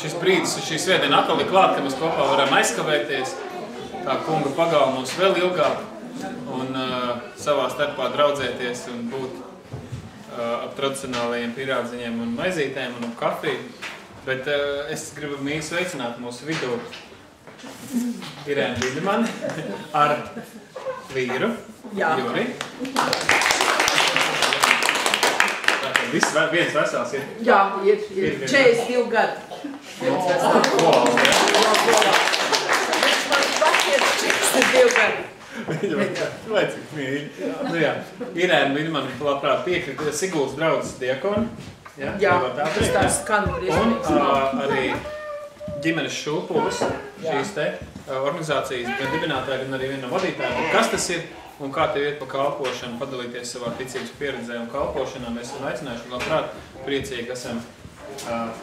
šis brīdis, šī svētdiena atkal ir klāt, ka mēs kopā varam aizkavēties. Tā kunga pagalma mums vēl ilgāk un savā starpā draudzēties un būt ap tradicionālajiem pirādziņiem un maizītēm un ap kafiju. Bet es gribu mīļi sveicināt mūsu vidū Irēnu Videmani ar vīru, Juri. Viens vesels ir? Jā, ir 42 gadi. Viens vesels. Viņš man pašiet 42 gadi. Vai cik mīļi. Nu jā, Irēna Videmani labprāt piekrita Siguldas draudzes diakoni. Jā, tas tā skan briesmīgs. Un arī ģimenes šūpulis, šīs te organizācijas gan dibinātāji, gan arī viena no vadītājiem. Kas tas ir un kā tev iet pa kalpošanu, padalīties savā ticības pieredzē un kalpošanā? Mēs esam aicinājuši un labprāt priecīgi esam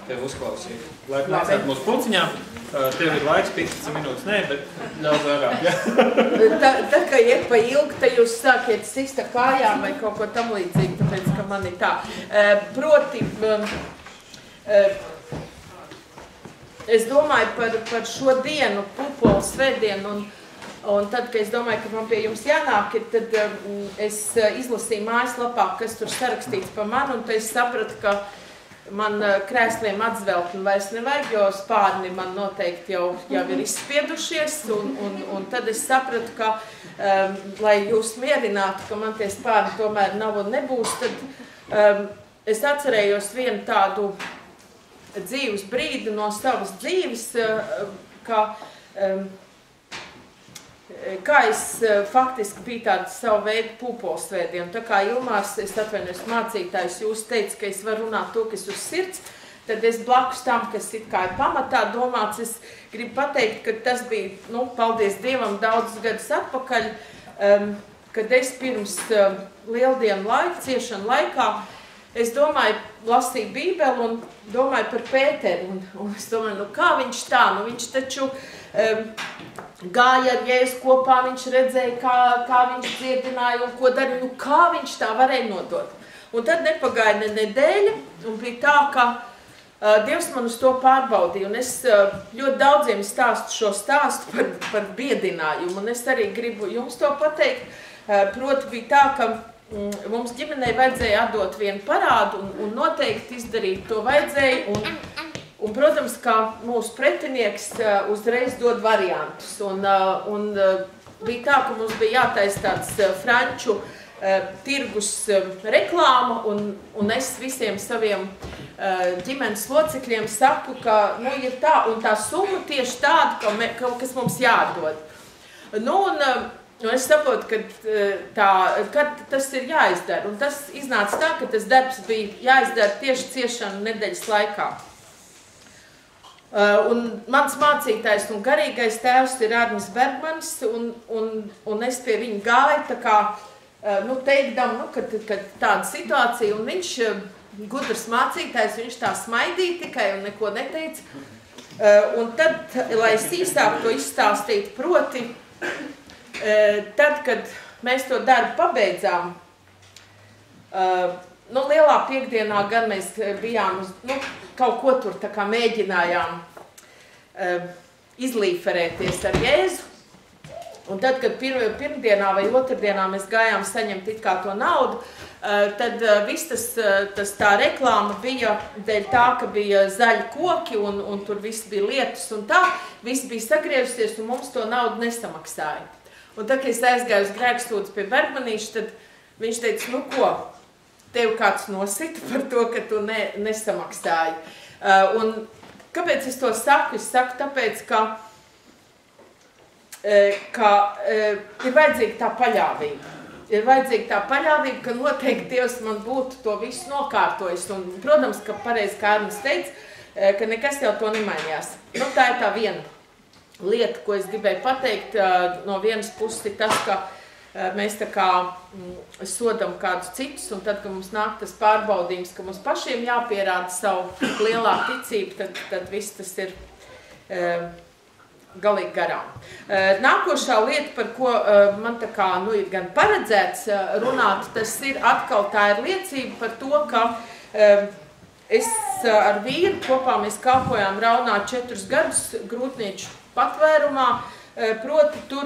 tevi uzklausīt. Lai nācētu mūsu pulciņām, tev ir laiks 15 minūtes, nē, bet ļaudz vairāk, ja? Tad, ka iet pa ilgi, tad jūs sākiet sist ar kājām vai kaut ko tam līdzīgi, tāpēc, ka man ir tā. Proti, es domāju par šo dienu, Pupolu svētdienu, un tad, kad es domāju, ka man pie jums jānāk, tad es izlasīju mājaslapā, kas tur sarakstīts par mani, un tad es sapratu, ka man krēsliem atzveltni vairs nevajag, jo spārni man noteikti jau ir izspiedušies, un tad es sapratu, ka, lai jūs mierinātu, ka man tie spārni tomēr nav un nebūs, tad es atcerējos vienu tādu dzīves brīdi no savas dzīves, kā es faktiski biju tāda savu veidu pupolsvētdienu. Tā kā Ilmārs, es atvainojos mācītājs, jūs teica, ka es varu runāt to, kas uz sirds, tad es blakus tam, kas it kā ir pamatā domāts, es gribu pateikt, ka tas bija, paldies Dievam, daudzus gadus atpakaļ, kad es pirms lieldienu laika, ciešanu laikā, es domāju, lasīju Bībeli un domāju par Pēteru, un es domāju, kā viņš tā, viņš taču gāja ar Jēzu kopā, viņš redzēja, kā viņš dziedināja un ko darīja, kā viņš tā varēja nodot. Un tad nepagāja nedēļa, un bija tā, ka Dievs man uz to pārbaudīja, un es ļoti daudziem stāstu šo stāstu par biedinājumu, un es arī gribu jums to pateikt. Proti bija tā, ka mums ģimenei vajadzēja atdot vienu parādu, un noteikti izdarīt to vajadzēja, un protams, ka mūsu pretinieks uzreiz dod variantus, un bija tā, ka mums bija jātaisa tāds franču tirgus reklāma, un es visiem saviem ģimenes locekļiem saku, ka ir tā, un tā summa tieši tāda, kas mums jāatdod. Es saprotu, ka tas ir jāizdara, un tas iznāca tā, ka tas darbs bija jāizdara tieši ciešanu nedēļas laikā. Un mans mācītājs un garīgais tēvs ir Arnis Bergmanis, un es pie viņa gāju, tā kā, teikdam, ka tāda situācija, un viņš, gudrs mācītājs, viņš tā smaidīja tikai un neko neteica. Un tad, lai es īsāk to izstāstītu, proti, tad, kad mēs to darbu pabeidzām, lielā piekdienā gan mēs bijām uz, kaut ko tur tā kā mēģinājām izlīferēties ar Jēzu. Un tad, kad pirmdienā vai otrdienā mēs gājām saņemt it kā to naudu, tad viss tā reklāma bija dēļ tā, ka bija zaļi koki un tur viss bija lietus un tā, viss bija sagriezusies un mums to naudu nesamaksāja. Un tad, kad es aizgāju uz grēkstūdzi pie Bergmanīša, tad viņš teica, ko? Tev kāds nosita par to, ka tu nesamaksāji. Un kāpēc es to saku? Es saku tāpēc, ka ir vajadzīga tā paļāvība. Ir vajadzīga tā paļāvība, ka noteikti Dievs man būtu to visu nokārtojis. Un, protams, ka pareizi kā Arnis teica, ka nekas jau to nemainījās. Tā ir tā viena lieta, ko es gribēju pateikt. No vienas puses ir tas, ka mēs tā kā sodam kādus citus, un tad, kad mums nāk tas pārbaudījums, ka mums pašiem jāpierāda savu lielā ticību, tad viss tas ir galīgi garām. Nākošā lieta, par ko man tā kā ir gan paredzēts runāt, tas ir atkal tā ir liecība par to, ka es ar vīru kopā mēs kalpojām Raunā 4 gadus grūtnieču patvērumā, proti tur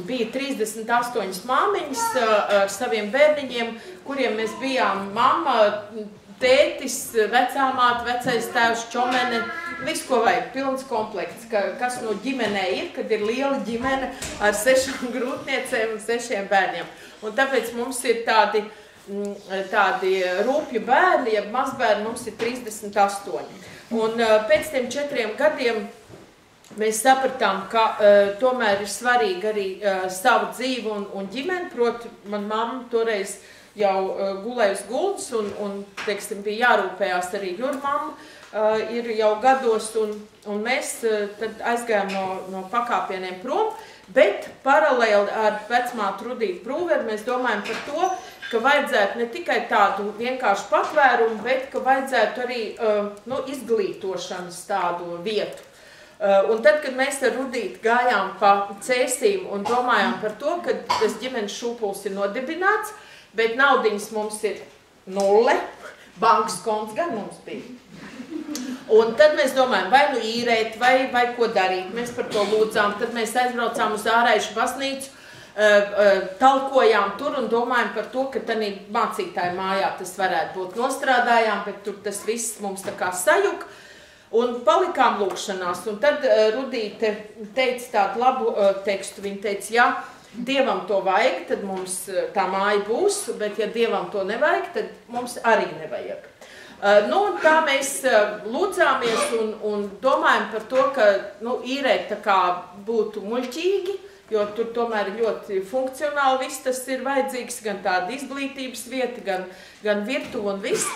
bija 38 māmiņas ar saviem bērniņiem, kuriem mēs bijām mamma, tētis, vecāmāte, vecais tēvs, čomene, viss, ko vajag, pilns komplekts, kas no ģimenē ir, kad ir liela ģimene ar 6 grūtniecēm un 6 bērniem. Un tāpēc mums ir tādi rūpju bērni, ja mazbērni mums ir 38. Un pēc tiem 4 gadiem mēs sapratām, ka tomēr ir svarīgi arī savu dzīvi un ģimeni, proti man mamma toreiz jau gulēja uz gultas un teiksim, bija jārūpējās arī Jurmamma, ir jau gados, un mēs tad aizgājām no pakāpieniem prom, bet paralēli ar vecmātu Rudītu Brūveri mēs domājam par to, ka vajadzētu ne tikai tādu vienkāršu patvērumu, bet ka vajadzētu arī izglītošanas tādu vietu. Un tad, kad mēs ar Rudītu gājām pa cēsīm un domājām par to, ka tas ģimenes šūpuls ir nodibināts, bet naudiņas mums ir 0, bankas konts gan mums bija. Un tad mēs domājam, vai nu īrēt, vai ko darīt. Mēs par to lūdzām, tad mēs aizbraucām uz Āraišu baznīcu, talkojām tur un domājam par to, ka tādā mācītāju mājā tas varētu būt. Nostrādājām, bet tur tas viss mums tā kā sajuk. Un palikām lūkšanās. Un tad Rudīte teica tādu labu tekstu. Viņa teica, ja Dievam to vajag, tad mums tā māja būs, bet ja Dievam to nevajag, tad mums arī nevajag. Tā mēs lūdzāmies un domājam par to, ka īrēt tā kā būtu muļķīgi, jo tur tomēr ļoti funkcionāli viss tas ir vajadzīgs, gan tāda izglītības vieta, gan virtuve un viss.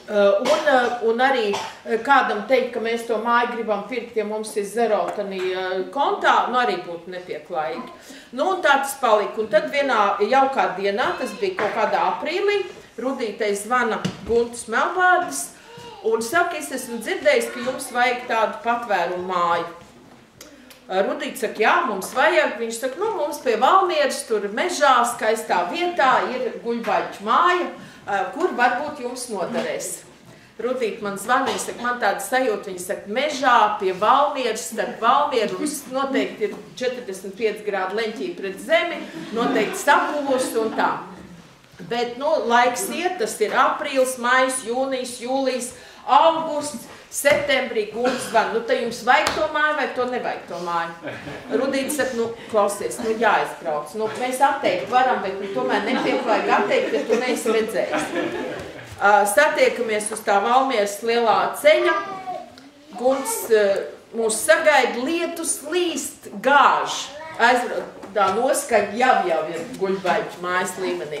Un arī kādam teikt, ka mēs to māju gribam pirkt, ja mums ir zero tanī kontā, arī būtu nepieklājīgi. Un tā tas palika. Un tad vienā jaukā dienā, tas bija kaut kādā aprīlī, Rudītei zvana Guntas Melbārdas un saka, es esmu dzirdējis, ka jums vajag tādu patvērumu māju. Rudīte saka, jā, mums vajag. Viņš saka, mums pie Valmieras, tur mežā, skaistā vietā ir guļbaļķu māja, kur varbūt jums noderēs. Rudīte man zvana, viņa saka, man tāda sajūta, viņa saka, mežā pie Valmieras, starp Valmieru, noteikti ir 45 grādu leņķī pret zemi, noteikti sapūs un tā. Bet, laiks iet, tas ir aprīls, maijs, jūnijas, jūlijas, augusts, septembrī Guntas zvana. Tad jums vajag to māju vai to nevajag to māju? Rudīte saka, klausies, jāizbrauc. Mēs atteikt varam, bet tomēr nepieklājīgi atteikt, ja tu neesi redzējis. Satiekamies uz tā Valmieras lielā ceļa. Guntas mūs sagaida, lietus līst, gāž. Tā noskaņa jau ir guļbaļķu mājas līmenī.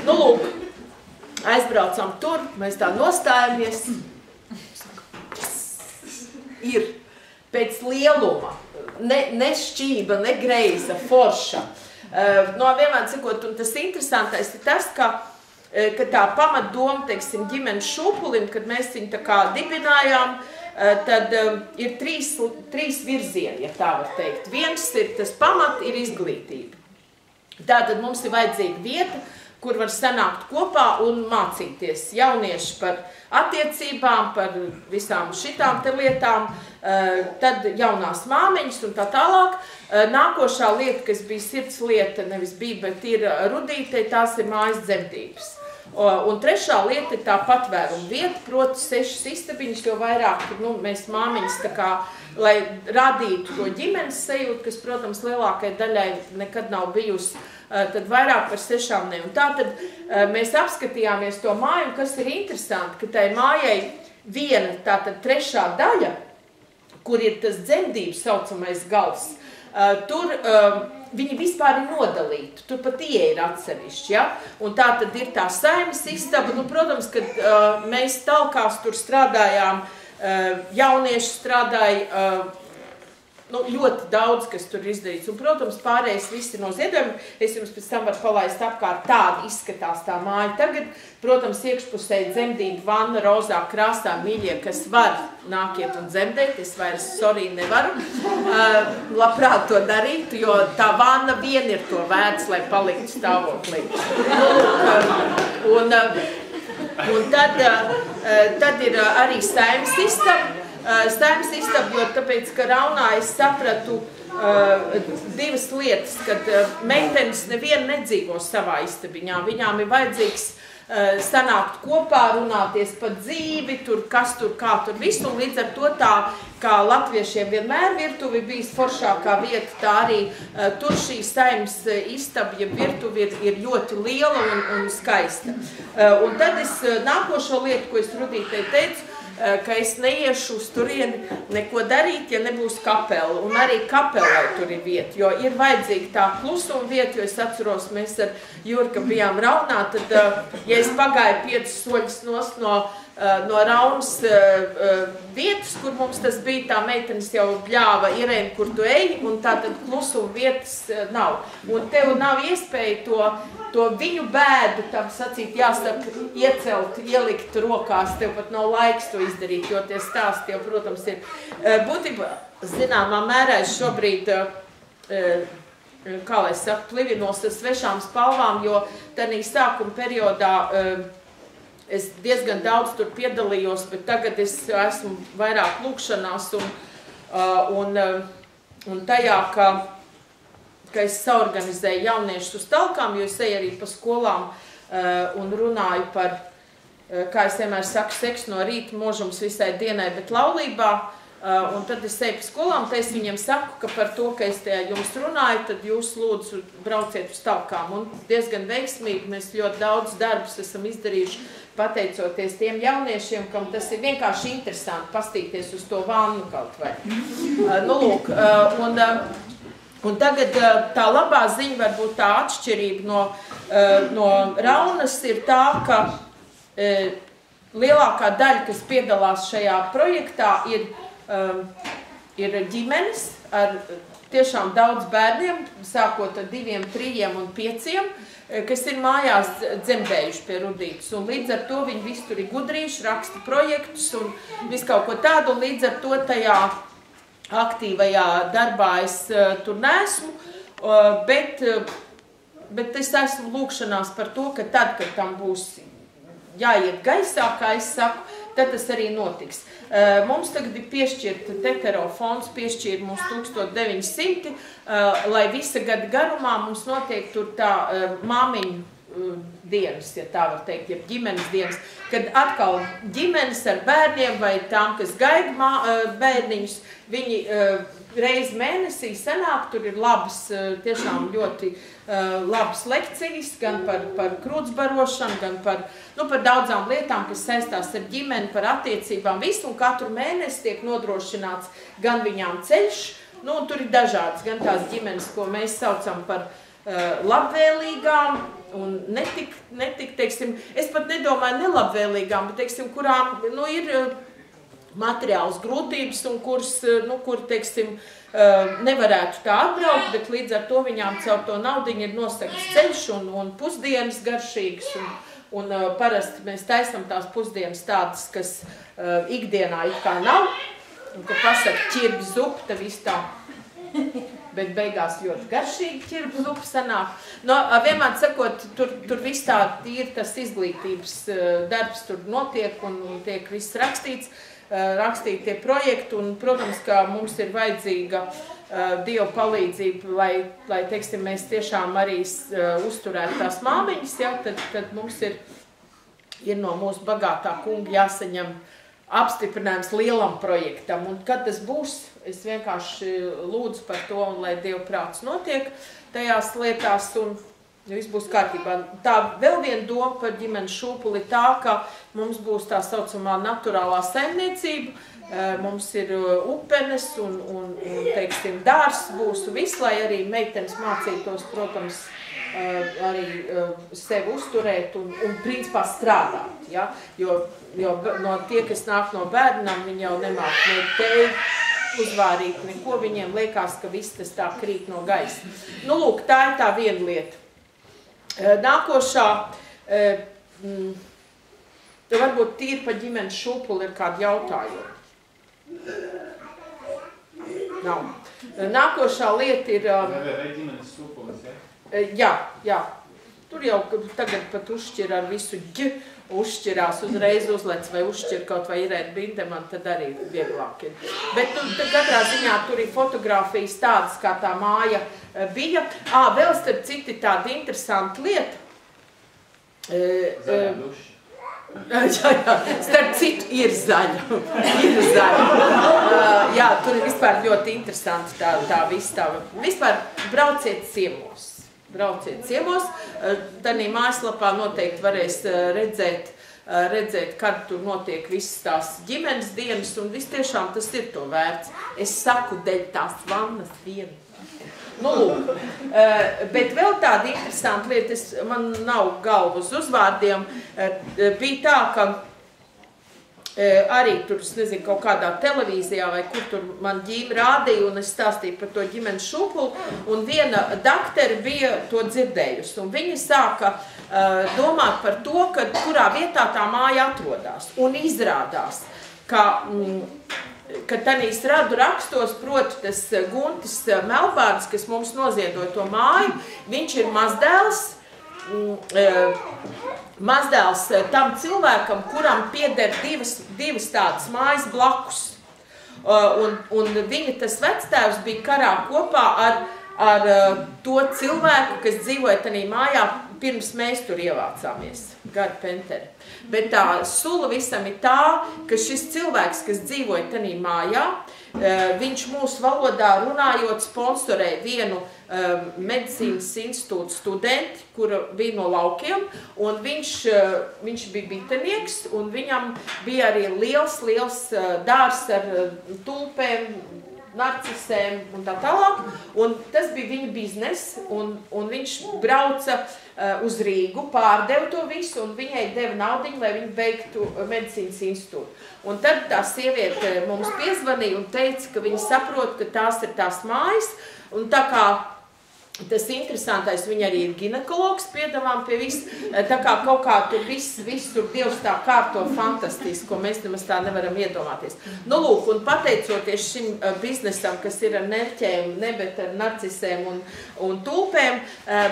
Lūk, aizbraucam tur, mēs tā nostājamies. Ir pēc lieluma, ne šķība, ne greiza, forša. Vienmēr cikot, un tas interesantais ir tas, ka tā pamatdoma, teiksim, ģimenes šūpulim, kad mēs viņu tā kā dibinājām, tad ir trīs virzieni, ja tā var teikt. Viens ir tas pamat, ir izglītība. Tātad mums ir vajadzīga vieta, kur var sanākt kopā un mācīties jaunieši par attiecībām, par visām šitām te lietām, tad jaunās māmiņas un tā tālāk. Nākošā lieta, kas bija sirds lieta, nevis bija, bet ir Rudītei, tās ir mājas dzemdības. Un trešā lieta ir tā patvēruma vieta, proti 6 istabiņas, jo vairāk mēs māmiņas tā kā, lai radītu to ģimenes sajūtu, kas, protams, lielākai daļai nekad nav bijusi, tad vairāk par 6 ne. Un tātad mēs apskatījāmies to māju, kas ir interesanti, ka tai mājai viena, tātad trešā daļa, kur ir tas dzemdības saucamais gals, tur viņi vispār ir nodalīti, tur pat ieeja ir atsevišķi, ja? Un tā tad ir tā saimes istaba, protams, kad mēs talkās tur strādājām, jaunieši strādāja, ļoti daudz, kas tur ir izdarīts. Un, protams, pārējais visi no ziedojuma, es jums pēc tam varu palaist apkārt, tāda izskatās tā māja tagad. Protams, iekšpusē dzemdība vanna rozā krāsā, mīļie, kas var nākiet un dzemdēt, es vairs, sorry, nevaru. Labprāt to darītu, jo tā vanna vien ir to vērts, lai paliktu stāvoklī. Un tad ir arī Saeimas istaba. Saeimas istaba, jo tāpēc, ka Raunā es sapratu divas lietas, kad meitenes neviena nedzīvo savā istabiņā. Viņām ir vajadzīgs sanākt kopā, runāties par dzīvi, tur kas tur, kā tur visu, un līdz ar to tā, kā latviešiem vienmēr virtuvi bijis foršākā vieta, tā arī tur šī Saeimas istaba, ja virtuvi ir ļoti liela un skaista. Un tad es nākošo lietu, ko es Rudītei teicu, ka es neiešu uz turieni neko darīt, ja nebūs kapela. Un arī kapelai tur ir vieta, jo ir vajadzīga tā klusuma vieta, jo es atceros, mēs ar Jurka bijām Raunā, tad, ja es pagāju 5 soļus no Raunas vietas, kur mums tas bija, tā meitenes jau bļāva, Irēna, kur tu ej, un tā tad klusuma vietas nav. Un tev nav iespēja to viņu bēdu, tā sacīt, jāsaka, iecelt, ielikt rokās, tev pat nav laiks to izdarīt, jo tie stāsti jau, protams, ir. Būtībā, zināmā mērā, es šobrīd, kā lai saku, plivinos ar svešām spalvām, jo tādā sākuma periodā es diezgan daudz tur piedalījos, bet tagad es esmu vairāk lūkšanās un tajā, ka es saorganizēju jauniešus uz talkām, jo es eju arī pa skolām un runāju par, kā es vienmēr saku, seksu no rīta mūžums visai dienai, bet laulībā. Un tad es eju pa skolām, tad es viņiem saku, ka par to, ka es te jums runāju, tad jūs lūdzu brauciet uz talkām. Un diezgan veiksmīgi mēs ļoti daudz darbus esam izdarījuši, pateicoties tiem jauniešiem, kam tas ir vienkārši interesanti pastīties uz to vannu kaut vai. Nu, lūk, un tagad tā labā ziņa, varbūt tā atšķirība no Raunas ir tā, ka lielākā daļa, kas piedalās šajā projektā, ir ģimenes ar tiešām daudz bērniem, sākot ar 2, 3 un 5, kas ir mājās dzemdējuši pie Rudītes. Un līdz ar to viņi visi tur ir gudrīši, raksta projektus un visu kaut ko tādu, un līdz ar to tajā aktīvajā darbā es tur neesmu, bet es esmu lūkšanās par to, ka tad, kad tam būs jāiet gaisā, kā es saku, tad tas arī notiks. Mums tagad ir piešķirta Tetero fonds, piešķīra mums 1900, lai visa gada garumā mums notiek tur tā māmiņu dienas, ja tā var teikt, ja ģimenes dienas, kad atkal ģimenes ar bērniem vai tām, kas gaida bērniņus, viņi reizi mēnesī sanāk, tur ir labas, tiešām ļoti labas lekcijas, gan par krūtsbarošanu, gan par daudzām lietām, kas saistās ar ģimeni, par attiecībām, visu, un katru mēnesi tiek nodrošināts gan viņām ceļš, un tur ir dažādas, gan tās ģimenes, ko mēs saucam par labvēlīgām, un netik, teiksim, es pat nedomāju nelabvēlīgām, bet, teiksim, kurām, ir materiāls grūtības un kur, teiksim, nevarētu tā atbraukt, bet līdz ar to viņām caur to naudiņu ir nosegts ceļš un pusdienas garšīgas, un parasti mēs taisam tās pusdienas tādas, kas ikdienā it kā nav, un ka pasaka ķirbju zupu, tā viss tā, bet beigās ļoti garšīgi ķirbju zupu sanāk. Vienmēr sakot, tur viss tā ir tas izglītības darbs, tur notiek un tiek viss rakstīts, rakstīt tie projekti, un, protams, ka mums ir vajadzīga Dieva palīdzība, lai teiksim, mēs tiešām arī uzturētu tās māmiņas, ja, tad mums ir no mūsu bagātā kunga jāsaņem apstiprinājums lielam projektam, un kad tas būs, es vienkārši lūdzu par to, un lai Dieva prāts notiek tajās lietās, un viss būs kārtībā. Tā vēl viena doma par ģimenes šūpuli tā, ka mums būs tā saucamā naturālā saimniecība, mums ir upenes un teiksim, dārs būs viss, lai arī meitenes mācītos, protams, arī sevi uzturēt un principā strādāt. Ja? Jo no tie, kas nāk no bērnam, viņi jau nemāk ne tevi uzvārīt neko, viņiem liekas, ka viss tas tā krīt no gaisa. Nu, lūk, tā ir tā viena lieta. Nākošā, varbūt tīri par ģimenes šūpuli ir kādi jautājumi. Nav. Nākošā lieta ir... Vai ģimenes šūpulis, ja? Jā. Tur jau tagad pat uzšķir ar visu uzšķirās, uzreiz uzlec vai uzšķir kaut vai Irēna Bindeman, tad arī vieglāk ir. Bet katrā ziņā tur ir fotogrāfijas tādas, kā tā māja bija. Vēl starp citi tāda interesanta lieta. Zaļā duša. Jā, starp citu ir zaļa. Jā, tur ir vispār ļoti interesanti tā vistava. Vispār brauciet ciemos. Tanī mājaslapā noteikti varēs redzēt, kad tur notiek visas tās ģimenes dienas, un viss tiešām tas ir to vērts. Es saku, dēļ tās vannas vienas. Nu, lūk, bet vēl tāda interesanta lieta, man nav galva uz uzvārdiem, bija tā, ka arī tur, es nezinu, kaut kādā televīzijā vai kur tur man ģīme rādīja, un es stāstīju par to ģimenes šūpulu, un viena daktere bija to dzirdējusi, un viņa sāka domāt par to, kurā vietā tā māja atrodas, un izrādās, ka tanīs radu rakstos, proti, tas Guntis Melbārds, kas mums noziedoja to māju, viņš ir mazdēls tam cilvēkam, kuram pieder divas tādas mājas blakus. Un viņa tas vectēvs bija karā kopā ar to cilvēku, kas dzīvoja tanī mājā, pirms mēs tur ievācāmies, Gari Penteri. Bet tā sula visam ir tā, ka šis cilvēks, kas dzīvoja tanī mājā, viņš mūsu valodā runājot sponsorēja vienu medicīnas institūta studenti, kura bija no laukiem, un viņš bija bitenieks, un viņam bija arī liels dārs ar tulpēm, narcisēm un tā tālāk, un tas bija viņa biznes, un viņš brauca uz Rīgu, pārdeva to visu, un viņai deva naudiņu, lai viņa beigtu medicīnas institūtu. Un tad tā sieviete mums piezvanīja un teica, ka viņa saprot, ka tās ir tās mājas, un tā kā tas interesantais, viņa arī ir ginekologs, piedāvām pie viss, tā kā kaut kā tur viss tur Dievs tā kārto fantastiski, ko mēs nemaz tā nevaram iedomāties. Nu, lūk, un pateicoties šim biznesam, kas ir ar nerķēm, ne, bet ar narcisēm un tulpēm,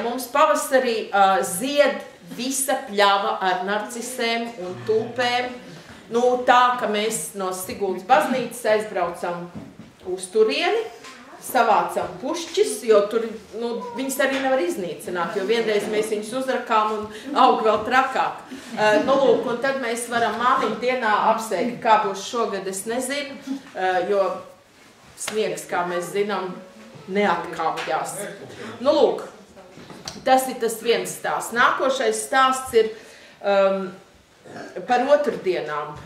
mums pavasarī zied visa pļava ar narcisēm un tulpēm. Nu, tā, ka mēs no Siguldas baznīcas aizbraucam uz turieni, savācam pušķis, jo tur viņas arī nevar iznīcināt, jo vienreiz mēs viņus uzrakām un aug vēl trakāk. Nu, lūk, un tad mēs varam māmiņu dienā apsveikt, kā būs šogad, es nezinu, jo sniegs, kā mēs zinām, neatkāpjās. Nu, lūk, tas ir tas viens stāsts. Nākošais stāsts ir par otrdienām.